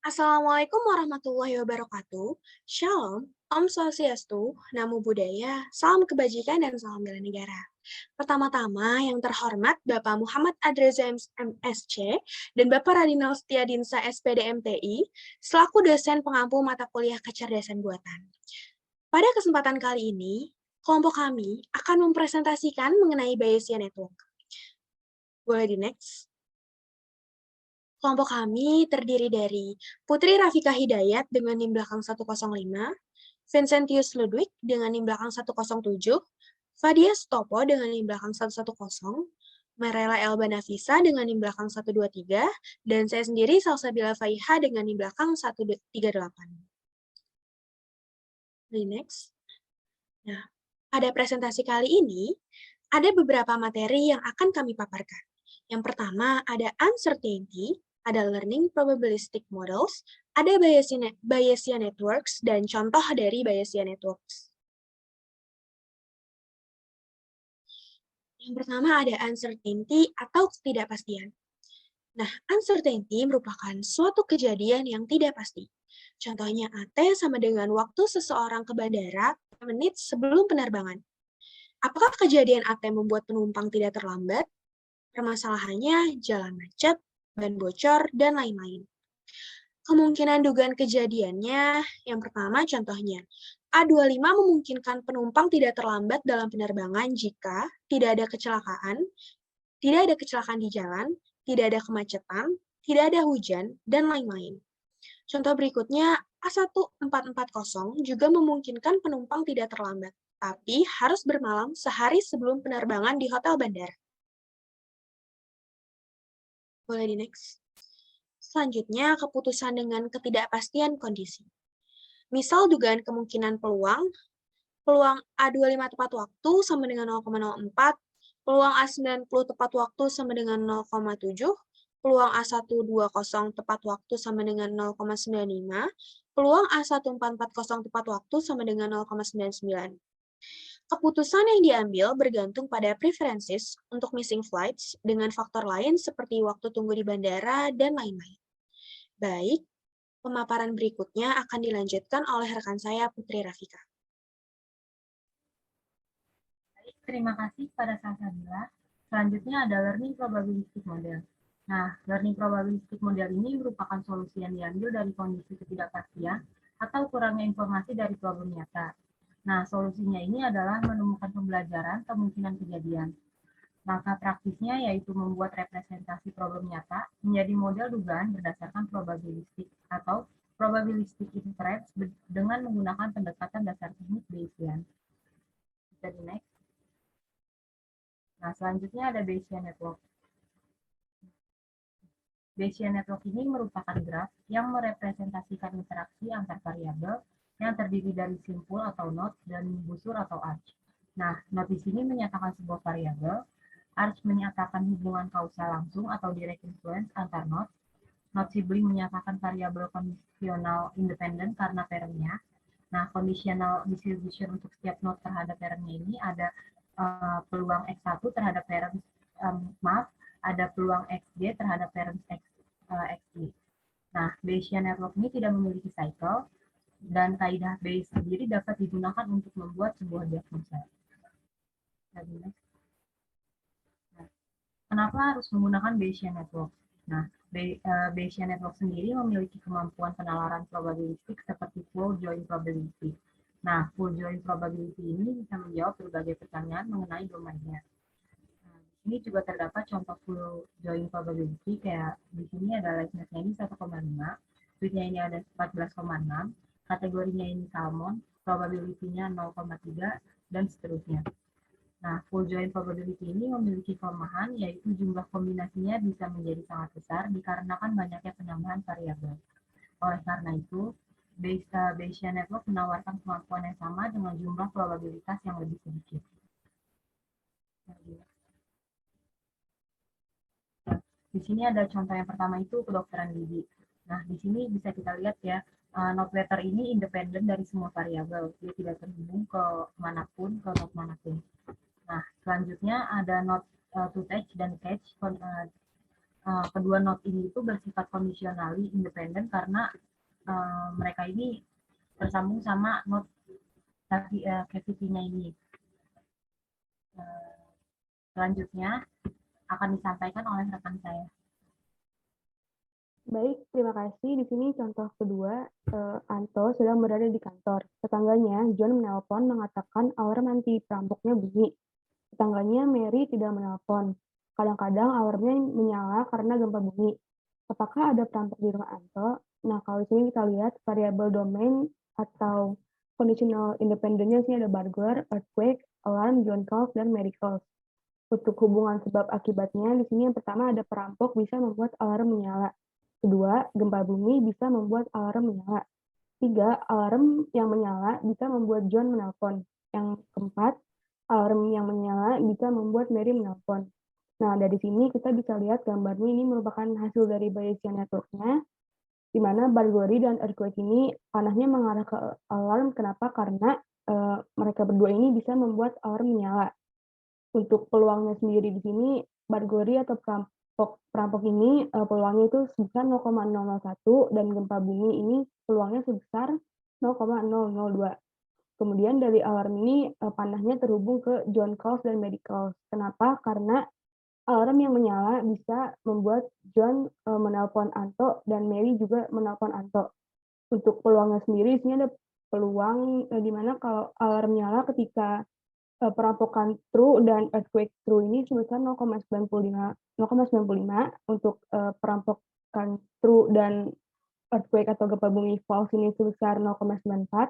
Assalamualaikum warahmatullahi wabarakatuh. Shalom, Om Swastiastu, Namo Buddhaya, salam kebajikan dan salam bela negara. Pertama-tama yang terhormat Bapak Muhammad Adreza MSC dan Bapak Radinal Setiadinsa SPD MTI selaku dosen pengampu mata kuliah kecerdasan buatan. Pada kesempatan kali ini, kelompok kami akan mempresentasikan mengenai Bayesian Network. Boleh di next? Kelompok kami terdiri dari Putri Rafika Hidayat dengan NIM belakang 105, Vincentius Ludwig dengan NIM belakang 107, Fadia Stopo dengan NIM belakang 110, Marela Elba Nafisa dengan NIM belakang 123, dan saya sendiri Salsabila Faiha dengan NIM belakang 138. Next. Nah, pada presentasi kali ini, ada beberapa materi yang akan kami paparkan. Yang pertama ada uncertainty, ada learning probabilistic models, ada Bayesian networks, dan contoh dari Bayesian networks. Yang pertama ada uncertainty atau ketidakpastian. Nah, uncertainty merupakan suatu kejadian yang tidak pasti. Contohnya AT sama dengan waktu seseorang ke bandara menit sebelum penerbangan. Apakah kejadian AT membuat penumpang tidak terlambat? Permasalahannya jalan macet, ban bocor, dan lain-lain. Kemungkinan dugaan kejadiannya, yang pertama contohnya, A25 memungkinkan penumpang tidak terlambat dalam penerbangan jika tidak ada kecelakaan di jalan, tidak ada kemacetan, tidak ada hujan, dan lain-lain. Contoh berikutnya, A1440 juga memungkinkan penumpang tidak terlambat, tapi harus bermalam sehari sebelum penerbangan di hotel bandara. Boleh di next. Selanjutnya, keputusan dengan ketidakpastian kondisi. Misal dugaan kemungkinan peluang A25 tepat waktu sama dengan 0,04, peluang A90 tepat waktu sama dengan 0,7, peluang A120 tepat waktu sama dengan 0,95, peluang A1440 tepat waktu sama dengan 0,99. Keputusan yang diambil bergantung pada preferences untuk missing flights dengan faktor lain seperti waktu tunggu di bandara dan lain-lain. Baik, pemaparan berikutnya akan dilanjutkan oleh rekan saya Putri Rafika. Terima kasih pada Salsabila. Selanjutnya ada learning probabilistic model. Nah, learning probabilistic model ini merupakan solusi yang diambil dari kondisi ketidakpastian atau kurangnya informasi dari problem nyata. Nah, solusinya ini adalah menemukan pembelajaran kemungkinan kejadian. Langkah praktisnya yaitu membuat representasi problem nyata menjadi model dugaan berdasarkan probabilistik atau probabilistic inference dengan menggunakan pendekatan dasar teknik Bayesian. Bisa di next. Nah, selanjutnya ada Bayesian Network. Bayesian Network ini merupakan graf yang merepresentasikan interaksi antar variabel yang terdiri dari simpul atau node dan busur atau arch. Nah, node di sini menyatakan sebuah variabel, arch menyatakan hubungan kausal langsung atau direct influence antar node, node sibling menyatakan variabel kondisional independen karena parentnya. Nah, conditional distribution untuk setiap node terhadap parentnya ini ada peluang X1 terhadap parent, ada peluang XG terhadap parent XY. Nah, Bayesian network ini tidak memiliki cycle, dan kaidah Bayes sendiri dapat digunakan untuk membuat sebuah diagnosa. Nah, kenapa harus menggunakan Bayesian network? Nah, Bayesian network sendiri memiliki kemampuan penalaran probabilistik seperti full join probability. Nah, full join probability ini bisa menjawab berbagai pertanyaan mengenai domainnya. Ini juga terdapat contoh full join probability, kayak di sini ada lightness-nya ini 1,5, width-nya ini ada 14,6, kategorinya ini salmon, probability-nya 0,3, dan seterusnya. Nah, full join probability ini memiliki kelemahan, yaitu jumlah kombinasinya bisa menjadi sangat besar dikarenakan banyaknya penambahan variabel. Oleh karena itu, Bayesian network menawarkan kemampuan yang sama dengan jumlah probabilitas yang lebih sedikit. Di sini ada contoh yang pertama itu kedokteran gigi. Nah, di sini bisa kita lihat ya, node letter ini independen dari semua variabel. Dia tidak terhubung ke manapun, ke node manapun. Nah, selanjutnya ada node to touch dan catch. kedua node ini itu bersifat conditionally independent karena mereka ini tersambung sama node cavity-nya ini. Selanjutnya akan disampaikan oleh rekan saya. Baik, terima kasih. Di sini contoh kedua, Anto sedang berada di kantor. Tetangganya, John menelpon mengatakan alarm anti perampoknya bunyi. Tetangganya, Mary, tidak menelpon. Kadang-kadang alarmnya menyala karena gempa bumi. Apakah ada perampok di rumah Anto? Nah, kalau di sini kita lihat variabel domain atau conditional independent-nya, sini ada burglar, earthquake, alarm, John calls, dan Mary calls. Untuk hubungan sebab akibatnya, di sini yang pertama ada perampok bisa membuat alarm menyala. Kedua, gempa bumi bisa membuat alarm menyala. Tiga, alarm yang menyala bisa membuat John menelpon. Yang keempat, alarm yang menyala bisa membuat Mary menelpon. Nah, dari sini kita bisa lihat gambar ini merupakan hasil dari Bayesian network-nya, di mana burglary dan earthquake ini panahnya mengarah ke alarm. Kenapa? Karena mereka berdua ini bisa membuat alarm menyala. Untuk peluangnya sendiri di sini, burglary atau perampok ini peluangnya itu sebesar 0,001 dan gempa bumi ini peluangnya sebesar 0,002. Kemudian dari alarm ini panahnya terhubung ke John calls dan Mary calls. Kenapa? Karena alarm yang menyala bisa membuat John menelpon Anto dan Mary juga menelpon Anto. Untuk peluangnya sendiri, di sini ada peluang di mana kalau alarm nyala ketika perampokan true dan earthquake true ini sebesar 0,95 untuk perampokan true dan earthquake atau gempa bumi false ini sebesar 0,94,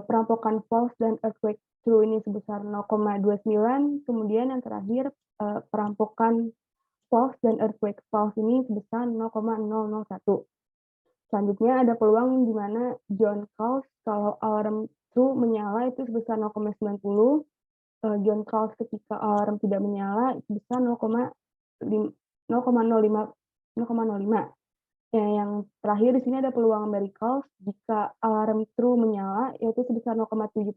perampokan false dan earthquake true ini sebesar 0,29, kemudian yang terakhir perampokan false dan earthquake false ini sebesar 0,001. Selanjutnya ada peluang di mana John calls kalau alarm true menyala itu sebesar 0,90, John calls ketika alarm tidak menyala sebesar 0,05. Yang terakhir di sini ada peluang Mary calls jika alarm true menyala yaitu sebesar 0,70.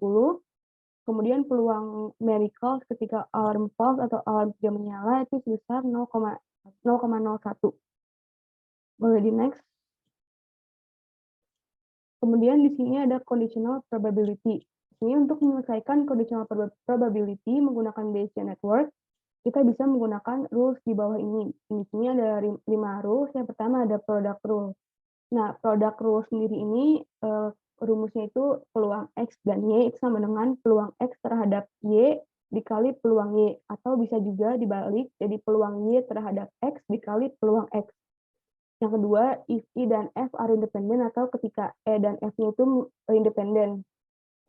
Kemudian peluang Mary calls ketika alarm false atau alarm tidak menyala itu sebesar 0,01. Boleh di next. Kemudian di sini ada conditional probability. Ini untuk menyelesaikan conditional probability menggunakan Bayesian network, kita bisa menggunakan rules di bawah ini. Di sini ada 5 rules. Yang pertama ada product rule. Nah, product rule sendiri ini rumusnya itu peluang X dan Y itu sama dengan peluang X terhadap Y dikali peluang Y. Atau bisa juga dibalik, jadi peluang Y terhadap X dikali peluang X. Yang kedua, if E dan F are independent atau ketika E dan F-nya itu independen.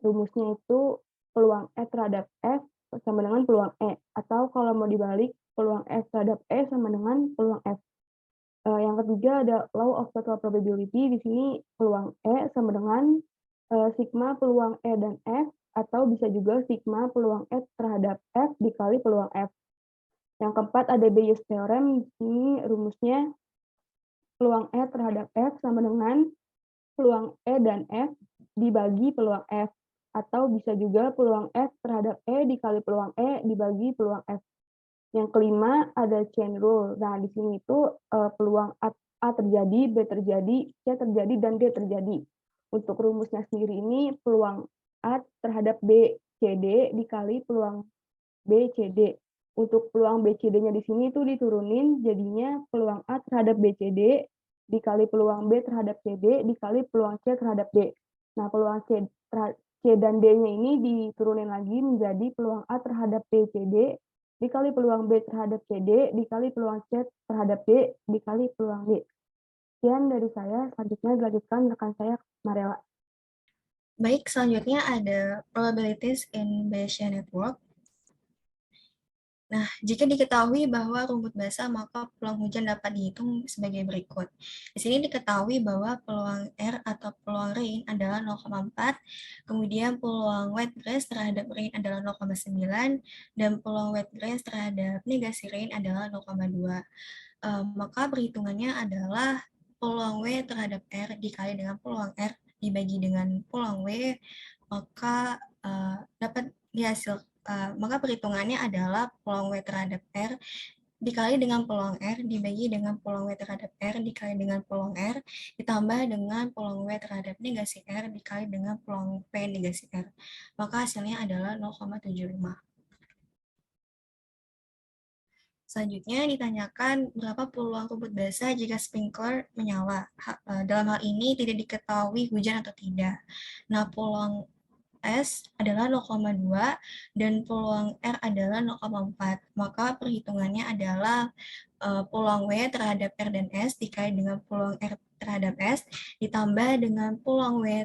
Rumusnya itu peluang E terhadap F sama dengan peluang E. Atau kalau mau dibalik, peluang F terhadap E sama dengan peluang F. Yang ketiga ada law of total probability. Di sini peluang E sama dengan sigma peluang E dan F, atau bisa juga sigma peluang E terhadap F dikali peluang F. Yang keempat ada Bayes theorem. Di sini rumusnya peluang E terhadap F sama dengan peluang E dan F dibagi peluang F. Atau bisa juga peluang F terhadap E dikali peluang E dibagi peluang F. Yang kelima ada chain rule. Nah, di sini itu peluang A terjadi, B terjadi, C terjadi, dan D terjadi. Untuk rumusnya sendiri ini peluang A terhadap B, C, D dikali peluang B, C, D. Untuk peluang B, C, D-nya di sini itu diturunin, jadinya peluang A terhadap B, C, D dikali peluang B terhadap C, D dikali peluang C terhadap D. Nah, peluang C dan D-nya ini diturunin lagi menjadi peluang A terhadap B, C, D dikali peluang B terhadap C, D dikali peluang C terhadap D dikali peluang D. Sekian dari saya, selanjutnya dilanjutkan rekan saya, Marela. Baik, selanjutnya ada probabilities in Bayesian network. Nah, jika diketahui bahwa rumput basah, maka peluang hujan dapat dihitung sebagai berikut. Di sini diketahui bahwa peluang R atau peluang rain adalah 0,4, kemudian peluang wet grass terhadap rain adalah 0,9, dan peluang wet grass terhadap negasi rain adalah 0,2. Maka perhitungannya adalah peluang W terhadap R dikali dengan peluang R dibagi dengan peluang W, maka dapat dihasilkan. Maka perhitungannya adalah peluang W terhadap R dikali dengan peluang R dibagi dengan peluang W terhadap R dikali dengan peluang R ditambah dengan peluang W terhadap negasi R dikali dengan peluang P negasi R. Maka hasilnya adalah 0,75. Selanjutnya ditanyakan berapa peluang rumput basah jika sprinkler menyala. Dalam hal ini tidak diketahui hujan atau tidak. Nah, peluang S adalah 0,2 dan peluang R adalah 0,4. Maka perhitungannya adalah peluang W terhadap R dan S dikali dengan peluang R terhadap S ditambah dengan peluang W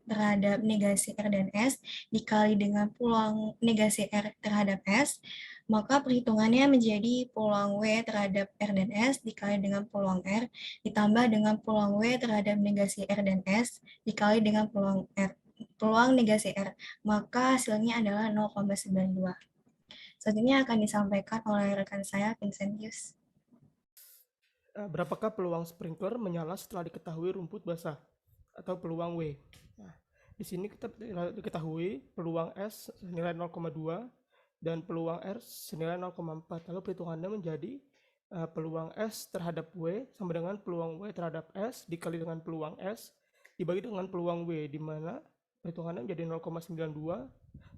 terhadap negasi R dan S dikali dengan peluang negasi R terhadap S, maka perhitungannya menjadi peluang W terhadap R dan S dikali dengan peluang R ditambah dengan peluang W terhadap negasi R dan S dikali dengan peluang negasi R, maka hasilnya adalah 0,92. Selanjutnya akan disampaikan oleh rekan saya, Vincentius. Berapakah peluang sprinkler menyala setelah diketahui rumput basah atau peluang W? Nah, di sini kita diketahui peluang S senilai 0,2 dan peluang R senilai 0,4. Lalu perhitungannya menjadi peluang S terhadap W sama dengan peluang W terhadap S dikali dengan peluang S dibagi dengan peluang W, di mana perhitungannya menjadi 0,92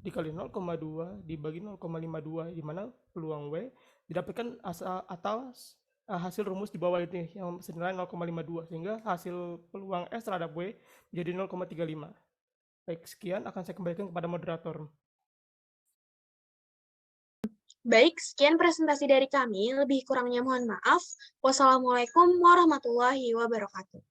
dikali 0,2 dibagi 0,52, di mana peluang W didapatkan atas hasil rumus di bawah ini yang senilai 0,52, sehingga hasil peluang S terhadap W menjadi 0,35. Baik, sekian akan saya kembalikan kepada moderator. Baik, sekian presentasi dari kami. Lebih kurangnya mohon maaf. Wassalamualaikum warahmatullahi wabarakatuh.